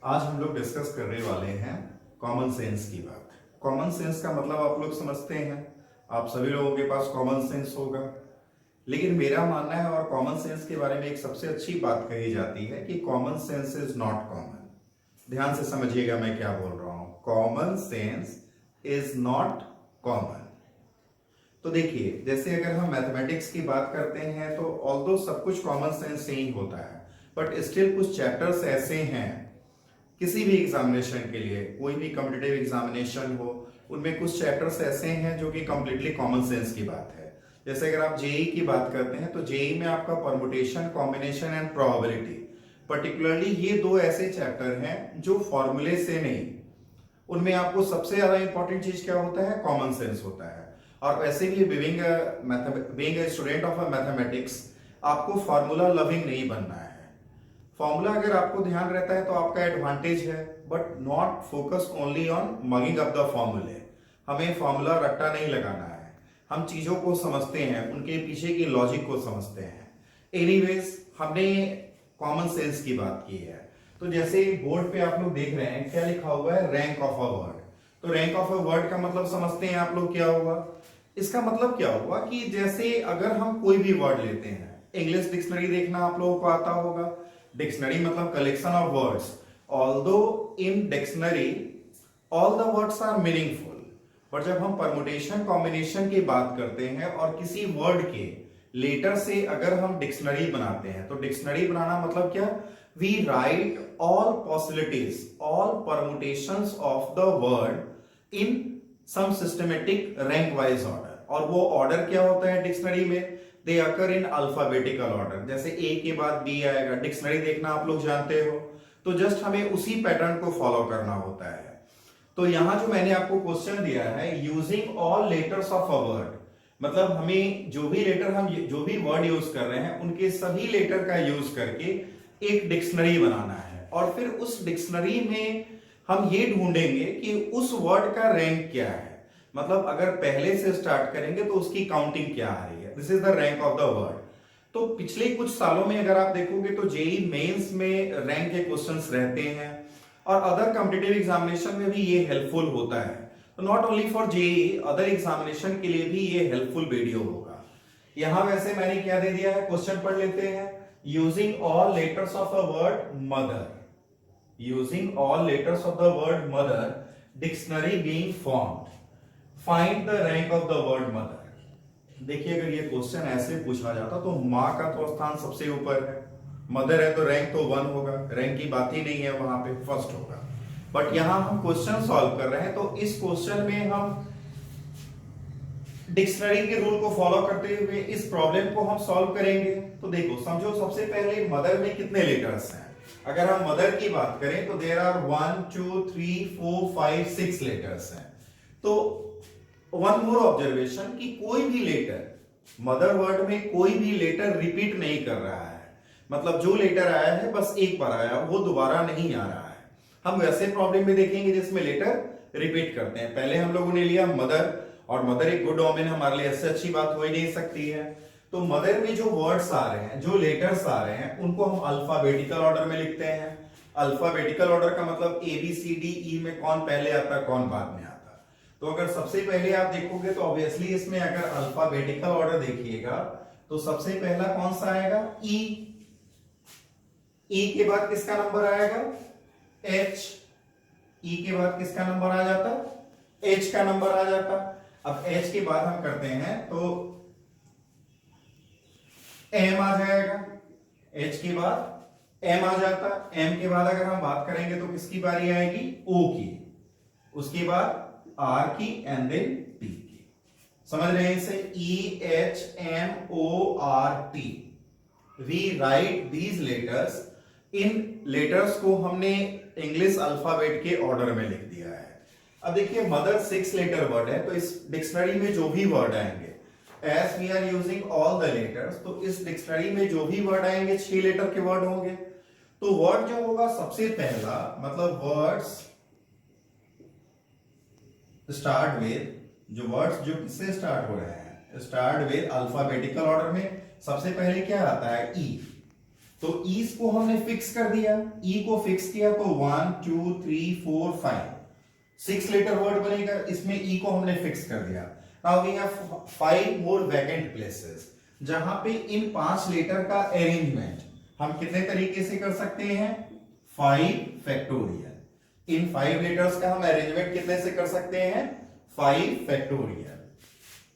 आज हम लोग डिस्कस करने वाले हैं कॉमन सेंस की बात। कॉमन सेंस का मतलब आप लोग समझते हैं, आप सभी लोगों के पास कॉमन सेंस होगा। लेकिन मेरा मानना है और कॉमन सेंस के बारे में एक सबसे अच्छी बात कही जाती है कि common sense is not common. ध्यान से समझिएगा मैं क्या बोल रहा हूं। Common sense is not common. तो देखिए, जैसे अगर हम मैथमेटिक्स की बात करते हैं तो ऑल्दो सब कुछ कॉमन सेंस से ही होता है, बट स्टिल कुछ चैप्टर्स ऐसे हैं किसी भी एग्जामिनेशन के लिए, कोई भी कॉम्पिटिटिव एग्जामिनेशन हो, उनमें कुछ चैप्टर्स ऐसे हैं जो कि कंप्लीटली कॉमन सेंस की बात है। जैसे अगर आप जेई की बात करते हैं तो जेई में आपका permutation, combination and probability, particularly ये दो ऐसे चैप्टर हैं जो फॉर्मूले से नहीं, उनमें आपको सबसे ज्यादा इंपॉर्टेंट चीज क्या होता है? कॉमन सेंस होता है। और वैसे भी being a student of mathematics, आपको फॉर्मूला लविंग नहीं बनना है। फॉर्मूला अगर आपको ध्यान रहता है तो आपका एडवांटेज है, but not focus only on mugging up the फॉर्मूले। हमें फॉर्मूला रट्टा नहीं लगाना है, हम चीजों को समझते हैं, उनके पीछे की लॉजिक को समझते हैं। एनीवेज, हमने कॉमन सेंस की बात की है। तो जैसे बोर्ड पे आप लोग देख रहे हैं क्या लिखा हुआ है? Rank of a word. तो रैंक ऑफ अ वर्ड का मतलब समझते हैं आप लोग क्या हुआ? इसका मतलब क्या हुआ कि जैसे अगर हम कोई भी वर्ड लेते हैं, इंग्लिश डिक्शनरी देखना आप लोगों को आता होगा। डिक्शनरी मतलब collection of words. Although in dictionary all the words are meaningful, पर जब हम परमुटेशन कॉम्बिनेशन की बात करते हैं और किसी वर्ड के लेटर से अगर हम डिक्शनरी बनाते हैं, तो डिक्शनरी बनाना मतलब क्या? We write all possibilities, all permutations of the word in some systematic rank wise order. और वो ऑर्डर क्या होता है डिक्शनरी में? They occur in alphabetical order. जैसे ए के बाद बी आएगा, डिक्शनरी देखना आप लोग जानते हो, तो जस्ट हमें उसी पैटर्न को फॉलो करना होता है। तो यहां जो मैंने आपको क्वेश्चन दिया है, using all letters of a word, मतलब हमें जो भी लेटर, हम जो भी वर्ड यूज कर रहे हैं उनके सभी लेटर का यूज करके एक डिक्शनरी बनाना है। और फिर उस डिक्शनरी में हम ये ढूंढेंगे कि उस वर्ड का रैंक क्या है। मतलब अगर पहले से स्टार्ट करेंगे तो उसकी काउंटिंग क्या आ रही है। This is the rank of the word. तो पिछले कुछ सालों में अगर आप देखोगे तो जेई मेंस में रैंक के क्वेश्चंस रहते हैं, और अदर कॉम्पिटिटिव एग्जामिनेशन में भी ये हेल्पफुल होता है। तो not only for JEE, other examination के लिए भी ये हेल्पफुल वीडियो होगा। यहां वैसे मैंने क्या दे दिया है, क्वेश्चन पढ़ लेते हैं। Using all letters of a word mother, using all letters of the word mother, dictionary being formed, find the rank of the word mother. देखिए, अगर ये क्वेश्चन ऐसे पूछा जाता तो माँ का तो स्थान सबसे ऊपर है, मदर है तो रैंक तो 1 होगा, रैंक की बात ही नहीं है, वहां पे फर्स्ट होगा। बट यहां हम क्वेश्चन सॉल्व कर रहे हैं, तो इस क्वेश्चन में हम डिक्शनरी के रूल को फॉलो करते हुए इस प्रॉब्लम को हम सॉल्व करेंगे। तो देखो, समझो, सबसे पहले मदर में कितने लेटर्स हैं? अगर हम मदर की बात करें तो देयर आर 1 2 3 4 5 6 लेटर्स हैं। तो वन मोर ऑब्जर्वेशन कि कोई भी लेटर, मदर वर्ड में कोई भी लेटर रिपीट नहीं कर रहा है। मतलब जो लेटर आया है बस एक बार आया, वो दोबारा नहीं आ रहा है। हम वैसे प्रॉब्लम में देखेंगे जिसमें लेटर रिपीट करते हैं। पहले हम लोगों ने लिया मदर, और मदर एक गुड ओमेन हमारे लिए, इससे अच्छी बात हो ही नहीं सकती है। तो मदर में जो वर्ड्स आ रहे हैं, जो लेटर्स आ रहे हैं, उनको हम अल्फाबेटिकल ऑर्डर में लिखते हैं। अल्फाबेटिकल ऑर्डर का मतलब A B C D E में कौन पहले आता है, कौन बाद में आता है। तो अगर सबसे पहले आप देखोगे तो ऑब्वियसली इसमें अगर अल्फाबेटिकल ऑर्डर देखिएगा तो सबसे पहला कौन सा आएगा? ई। ई के बाद किसका नंबर आएगा? एच। ई के बाद किसका नंबर आ जाता? एच का नंबर आ जाता। अब एच के बाद हम करते हैं तो एम आ जाएगा, एच के बाद एम आ जाता। एम के बाद अगर हम बात करेंगे तो किसकी बारी आएगी? ओ की, उसके बाद आर की, एंड देन टी की। समझ रहे हैं इसे? E H M O R T. We write these letters, इन लेटर्स को हमने इंग्लिश अल्फाबेट के ऑर्डर में लिख दिया है। अब देखिए, मदर 6 लेटर वर्ड है, तो इस डिक्शनरी में जो भी वर्ड आएंगे, as we are using all the letters, तो इस डिक्शनरी में जो भी वर्ड आएंगे 6 लेटर के वर्ड होंगे। तो वर्ड जो होगा सबसे पहला, मतलब वर्ड्स स्टार्ट विद, जो वर्ड्स जो किससे स्टार्ट हो रहे हैं, स्टार्ट विद अल्फाबेटिकल ऑर्डर में सबसे पहले क्या आता है? ई। तो ईज को हमने फिक्स कर दिया, ई को फिक्स किया तो 1 2 3 4 5 6 लेटर वर्ड बनेगा, इसमें ई को हमने फिक्स कर दिया। Now we have 5 more vacant places, जहां पे इन 5 लेटर का अरेंजमेंट हम कितने तरीके से कर सकते हैं, 5 फैक्टोरियल। इन 5 लेटर्स का हम अरेंजमेंट कितने से कर सकते हैं, 5 फैक्टोरियल।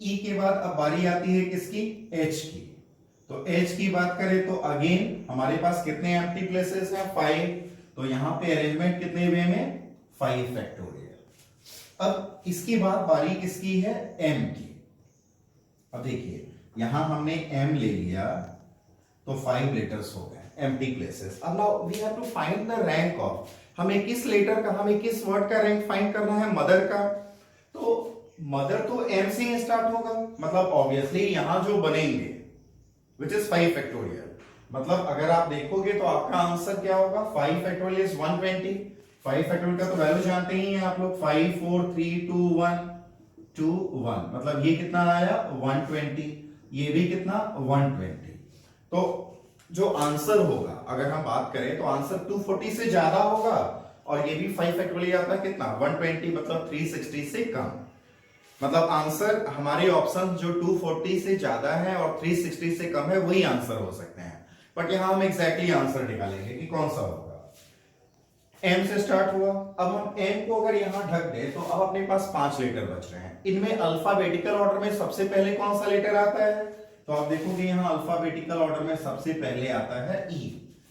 ई के बाद अब बारी आती है किसकी, एच की। तो एच की बात करें तो अगेन हमारे पास कितने एम्प्टी प्लेसेस हैं, 5। तो यहां पे अरेंजमेंट कितने वे में, 5 फैक्टोरियल। अब इसके बाद बारी किसकी है, एम की। अब देखिए यहां हमने एम ले लिया तो 5 लेटर्स हो गए एम्प्टी प्लेसेस। अब now we have to find the rank of, हमें किस लेटर का, हमें किस वर्ड का रैंक फाइंड करना है, मदर का। तो मदर तो एम से ही स्टार्ट होगा, मतलब ऑब्वियसली यहां जो बनेंगे विच इज 5 फैक्टोरियल, मतलब अगर आप देखोगे तो आपका आंसर क्या होगा, 5 फैक्टोरियल इज 120। 5 फैक्टोरियल का तो वैल्यू जानते ही हैं आप लोग, 5 4 3 2 1 2 1, मतलब ये कितना आया 120, ये भी कितना 120। तो जो आंसर होगा अगर हम बात करें तो आंसर 240 से ज्यादा होगा, और ये भी 5 फैक्टोरियल आता है कितना 120, मतलब 360 से कम। मतलब आंसर हमारे ऑप्शन जो 240 से ज्यादा है और 360 से कम है वही आंसर हो सकते हैं, बट यहां हम एग्जैक्टली आंसर निकालेंगे कि कौन सा होगा। एम से स्टार्ट हुआ, अब हम एम को अगर यहां ढक दें तो अब अपने पास 5 लेटर बच रहे हैं। इनमें अल्फाबेटिकल ऑर्डर में सबसे पहले कौन सा लेटर आता है, तो आप देखोगे यहां अल्फाबेटिकल ऑर्डर में सबसे पहले आता है ई।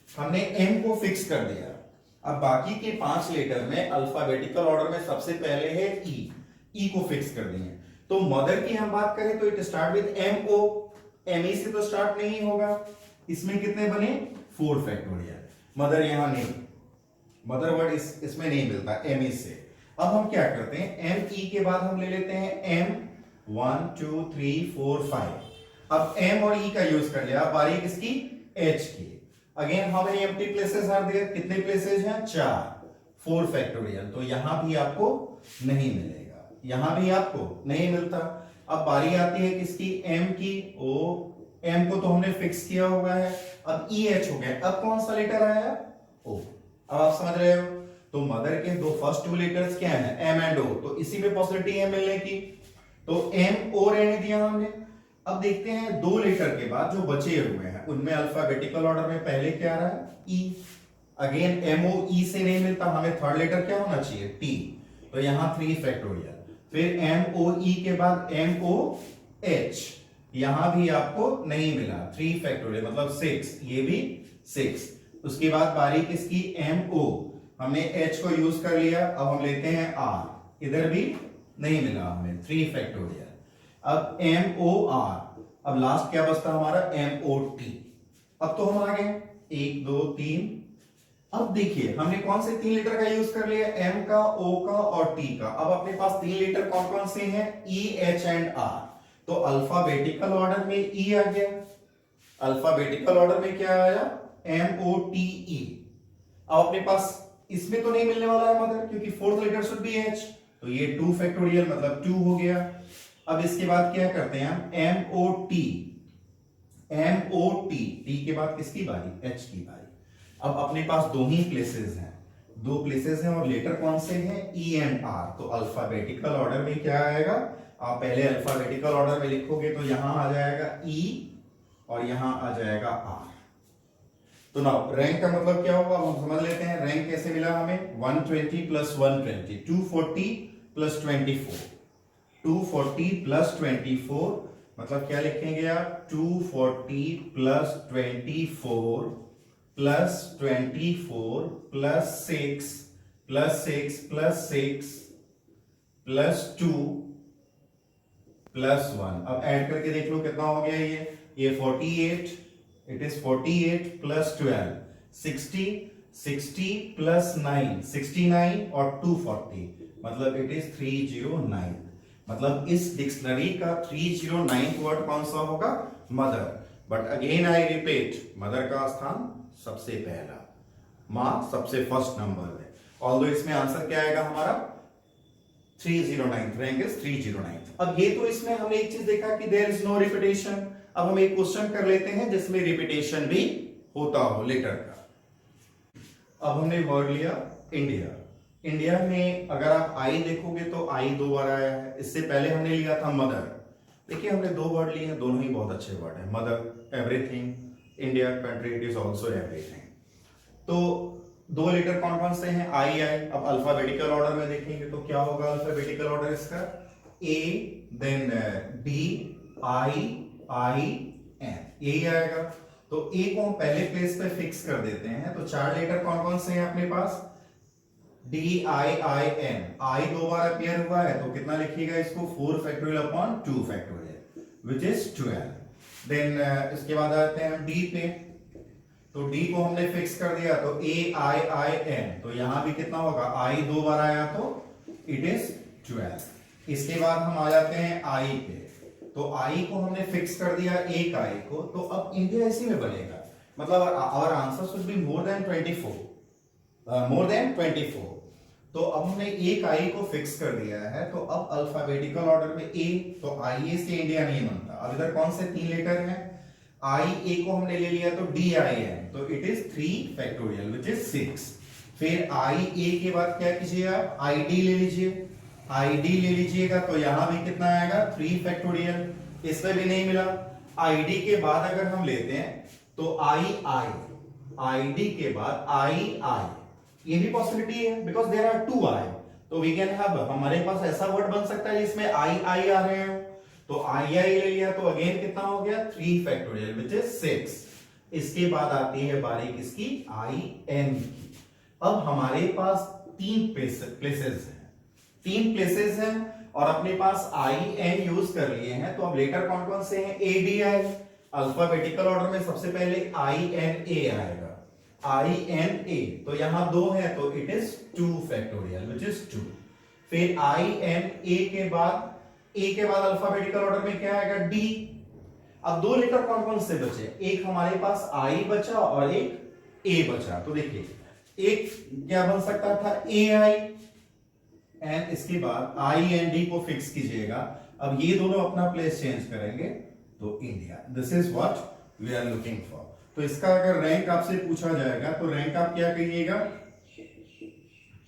हमने एम को फिक्स कर दिया, अब बाकी के 5 लेटर में अल्फाबेटिकल ऑर्डर में सबसे पहले है ई, ई को फिक्स कर दिए। तो मदर की हम बात करें तो it start with M O, M E से तो स्टार्ट नहीं होगा, इसमें कितने बने 4 फैक्टोरियल। मदर यहां नहीं, मदर वर्ड इसमें नहीं मिलता एम ई से। अब हम क्या करते हैं, एम ई के बाद हम ले लेते हैं एम 1 2 3 4 5। अब एम और ई का यूज कर लिया, बारी किसकी, एच की। Again how many empty places are there, कितने प्लेसेस हैं 4, 4 फैक्टोरियल। तो यहां भी आपको नहीं मिलेगा, यहां भी आपको नहीं मिलता। अब बारी आती है किसकी, एम की, ओ एम को तो हमने फिक्स किया हुआ है, अब ई एच हो गया, अब कौन सा लेटर आया, ओ। अब आप समझ रहे हो, तो मदर के दो फर्स्ट 2 लेटर्स क्या है, एम एंड ओ, तो इसी में पॉसिबिलिटी है मिलने की, तो एम ओ रहने दिया हमने। अब देखते हैं 2 लेटर के बाद जो बचे हुए हैं उनमें अल्फाबेटिकल ऑर्डर में पहले क्या आ रहा है, ई। अगेन एम ओ ई से नहीं मिलता, हमें थर्ड लेटर क्या होना चाहिए, टी। तो यहां 3 फैक्टोरियल। फिर एम ओ ई के बाद एम ओ एच, यहां भी आपको नहीं मिला, 3 फैक्टोरियल मतलब 6, ये भी 6। उसके बाद बारी किसकी, एम ओ, हमने एच को यूज कर लिया, अब हम लेते हैं आर, इधर भी नहीं मिला हमें, 3 फैक्टोरियल। अब एम ओ आर, अब लास्ट क्या बचता हमारा, एम ओ टी। अब तो हम आ गए 1 2 3। अब देखिए हमने कौन से 3 लेटर का यूज कर लिया, एम का, ओ का और टी का। अब अपने पास 3 लेटर कौन कौन से हैं, ई एच एंड आर। तो अल्फाबेटिकल ऑर्डर में ई आ गया, अल्फाबेटिकल ऑर्डर में क्या आया, एम ओ टी ई। अब अपने पास इसमें तो नहीं मिलने वाला है मदर, क्योंकि 4th letter should be H, तो ये 2 फैक्टोरियल मतलब 2 हो गया। अब इसके बाद क्या करते हैं हम, M O T, M O T, T के बाद किसकी बारी, एच की बारी। अब अपने पास 2 ही प्लेसेस हैं, 2 प्लेसेस हैं और लेटर कौन से हैं, ई एंड आर। तो अल्फाबेटिकल ऑर्डर में क्या आएगा, आप पहले अल्फाबेटिकल ऑर्डर में लिखोगे तो यहां आ जाएगा ई और यहां आ जाएगा आर। तो नाउ रैंक का मतलब क्या होगा, हम समझ लेते हैं रैंक कैसे मिला हमें, 120 प्लस 120, 240 प्लस 24, 240 प्लस 24, मतलब क्या लिखेंगे आप, 240 plus 24 plus 24 plus 6 plus 6 plus 6 plus 2 plus 1। अब ऐड करके देख लो कितना हो गया ये 48, इट इज 48 प्लस 12, 60, 60 प्लस 9, 69 और 240, मतलब इट इज 309। मतलब इस डिक्शनरी का 309 वर्ड कौन सा होगा, mother. But again I repeat, mother का स्थान सबसे पहला, मां सबसे फर्स्ट नंबर में। ऑल्दो इसमें आंसर क्या आएगा हमारा 309, रैंक इज 309। अब ये तो इसमें हमने एक चीज देखा कि देयर इज नो रिपीटेशन। अब हम एक क्वेश्चन कर लेते हैं जिसमें रिपीटेशन भी होता हो लेटर का। अब हमने वर्ड लिया इंडिया। इंडिया में अगर आप आई देखोगे तो आई 2 बार आया है। इससे पहले हमने लिया था मदर। देखिए हमने 2 वर्ड लिए हैं, दोनों ही बहुत अच्छे वर्ड हैं। Mother everything, India country it is also everything. तो 2 लेटर कौन कौन से हैं? आई आई। अब अल्फाबेटिकल ऑर्डर में देखेंगे तो क्या होगा अल्फाबेटिकल ऑर्डर इसका? ए, then D, I, I, N, यही आएगा। तो ए को हम पहले प्लेस पे फिक्स कर देते हैं। तो 4 लेटर कौन कौन से हैं अपने पास? D I I N. I 2 बार अपीयर हुआ है तो कितना लिखिएगा इसको? 4 factorial upon 2 factorial which is 12। Then इसके बाद आते हैं हम डी पे। तो डी को हमने फिक्स कर दिया तो ए आई आई एन। तो यहां भी कितना होगा? आई 2 बार आया तो इट इज 12। इसके बाद हम आ जाते हैं आई पे। तो आई को हमने फिक्स कर दिया, एक आई को। तो अब इंडिया इसी में बनेगा, मतलब our answer should be more than 24, more than 24। तो अब हमने एक आई को फिक्स कर दिया है। तो अब अल्फाबेटिकल ऑर्डर में ए, तो आई ए से इंडिया नहीं बनता। अब इधर कौन से 3 लेटर हैं? आई ए को हमने ले लिया तो डी आई एन, तो it is 3 factorial which is 6। फिर आई ए के बाद क्या कीजिए आप? आई डी ले लीजिए। आई डी ले लीजिएगा तो यहां भी कितना आएगा? 3 फैक्टोरियल। इसमें भी नहीं मिला। आई डी के बाद अगर हम लेते हैं तो आई आई, आई डी के बाद आई आई, ये भी पॉसिबिलिटी है बिकॉज देयर आर 2 आई। तो वी कैन हैव, हमारे पास ऐसा वर्ड बन सकता है जिसमें आई आई आ रहे हो। तो आई आई ले लिया तो अगेन कितना हो गया? 3 फैक्टोरियल विच इज 6। इसके बाद आती है बारी किसकी? आई एन की। अब हमारे पास 3 प्लेसेस हैं, 3 प्लेसेस हैं और अपने पास आई एन यूज कर लिए हैं। तो अब लेटर कौन कौन से हैं? A D I. Alphabetical order में सबसे पहले आई एन ए आएगा। आई एन ए, तो यहां 2 है तो it is 2 factorial which is 2। फिर आई एन ए के बाद, ए के बाद अल्फाबेटिकल ऑर्डर में क्या आएगा? डी। अब 2 लेटर कौन कौन से बचे? एक हमारे पास आई बचा और एक ए बचा। तो देखिए एक क्या बन सकता था? ए आई एंड इसके बाद आई एन डी को फिक्स कीजिएगा। अब ये दोनों अपना प्लेस चेंज करेंगे तो India. This is what we are looking for. तो इसका अगर रैंक आपसे पूछा जाएगा तो रैंक आप क्या कहिएगा?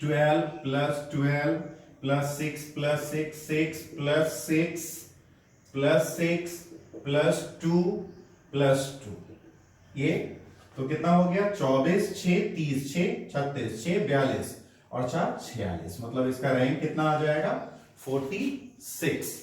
12 plus 12 plus 6 plus 6 6 plus 6 plus 6 plus 2 plus 2। ये तो कितना हो गया? 24 6 30 6 36 6 42 और 4 46। मतलब इसका रैंक कितना आ जाएगा? 46।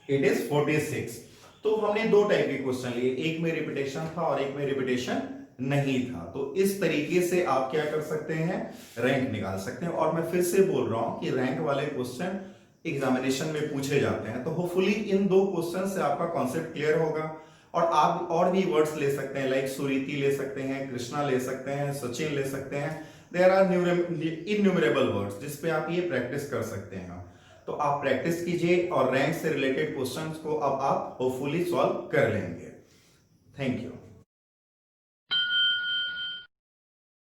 It is 46। तो हमने 2 टाइप के क्वेश्चन लिए, एक में रिपीटेशन था और एक में रिपीटेशन नहीं था। तो इस तरीके से आप क्या कर सकते हैं? रैंक निकाल सकते हैं। और मैं फिर से बोल रहा हूं कि रैंक वाले क्वेश्चन एग्जामिनेशन में पूछे जाते हैं। तो होपफुली इन 2 क्वेश्चन से आपका कॉन्सेप्ट क्लियर होगा। और आप और भी वर्ड्स ले सकते हैं, लाइक सुरीति ले सकते हैं, कृष्णा ले सकते हैं, सचिन ले सकते हैं। देयर आर इन्यूमरेबल वर्ड्स जिसपे आप ये प्रैक्टिस कर सकते हैं। तो आप प्रैक्टिस कीजिए और रैंक से रिलेटेड क्वेश्चंस को अब आप होपफुली सॉल्व कर लेंगे। Thank you.